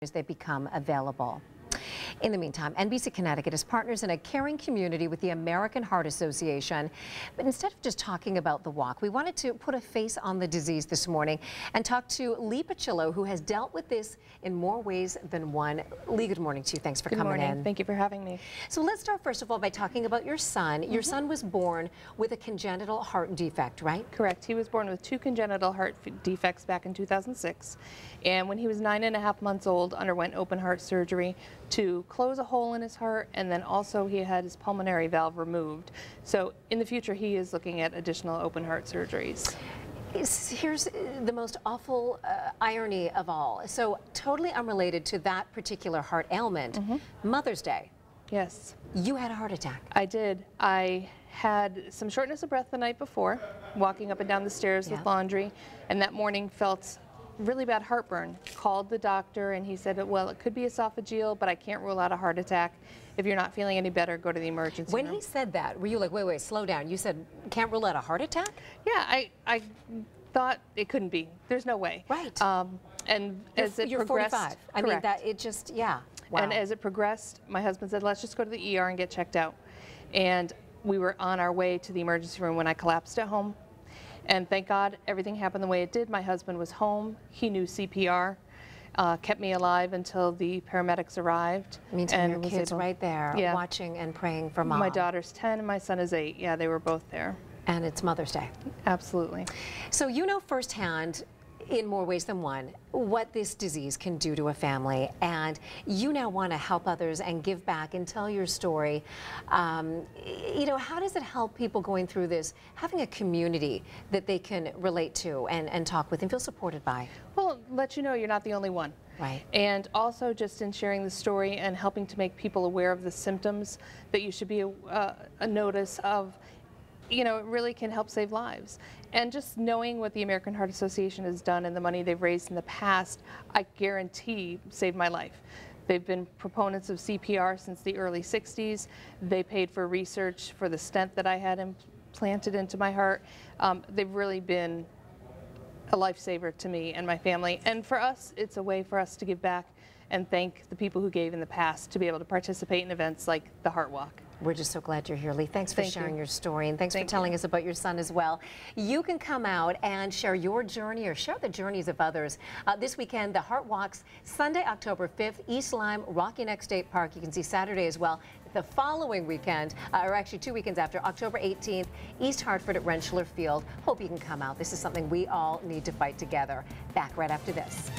as they become available. In the meantime, NBC Connecticut is partners in a caring community with the American Heart Association. But instead of just talking about the walk, we wanted to put a face on the disease this morning and talk to Lee Pachillo, who has dealt with this in more ways than one. Lee, good morning to you. Thanks for coming in. Thank you for having me. So let's start first of all by talking about your son. Your son was born with a congenital heart defect, right? Correct. He was born with 2 congenital heart defects back in 2006. And when he was 9.5 months old, underwent open heart surgery to close a hole in his heart, and then also he had his pulmonary valve removed. So in the future, he is looking at additional open heart surgeries. Here's the most awful irony of all. So totally unrelated to that particular heart ailment, Mother's Day. Yes. You had a heart attack. I did. I had some shortness of breath the night before, walking up and down the stairs with laundry, and that morning felt really bad heartburn. Called the doctor and he said, well, it could be esophageal, but I can't rule out a heart attack. If you're not feeling any better, go to the emergency room. When he said that, were you like, wait, slow down? You said, can't rule out a heart attack? Yeah, I thought it couldn't be. There's no way. Right. And as it you're progressed, 45. I mean, that it just, yeah. Wow. And as it progressed, my husband said, let's just go to the ER and get checked out. And we were on our way to the emergency room when I collapsed at home. And thank God everything happened the way it did. My husband was home. He knew CPR, kept me alive until the paramedics arrived. Meantime, your kid's right there watching and praying for Mom. My daughter's 10 and my son is 8. Yeah, they were both there. And it's Mother's Day. Absolutely. So you know firsthand, in more ways than one, what this disease can do to a family, and you now want to help others and give back and tell your story. You know, how does it help people going through this, having a community that they can relate to and talk with and feel supported by? Well, let you know you're not the only one. Right. And also just in sharing the story and helping to make people aware of the symptoms that you should be a notice of. You know, it really can help save lives. And just knowing what the American Heart Association has done and the money they've raised in the past, I guarantee saved my life. They've been proponents of CPR since the early 60s. They paid for research for the stent that I had implanted into my heart. They've really been a lifesaver to me and my family. And for us, it's a way for us to give back and thank the people who gave in the past to be able to participate in events like the Heart Walk. We're just so glad you're here, Lee. Thanks for sharing your story, and thanks for telling us about your son as well. You can come out and share your journey or share the journeys of others. This weekend, the Heart Walks, Sunday, October 5th, East Lyme, Rocky Neck State Park. You can see Saturday as well. The following weekend, or actually 2 weekends after, October 18th, East Hartford at Rentschler Field. Hope you can come out. This is something we all need to fight together. Back right after this.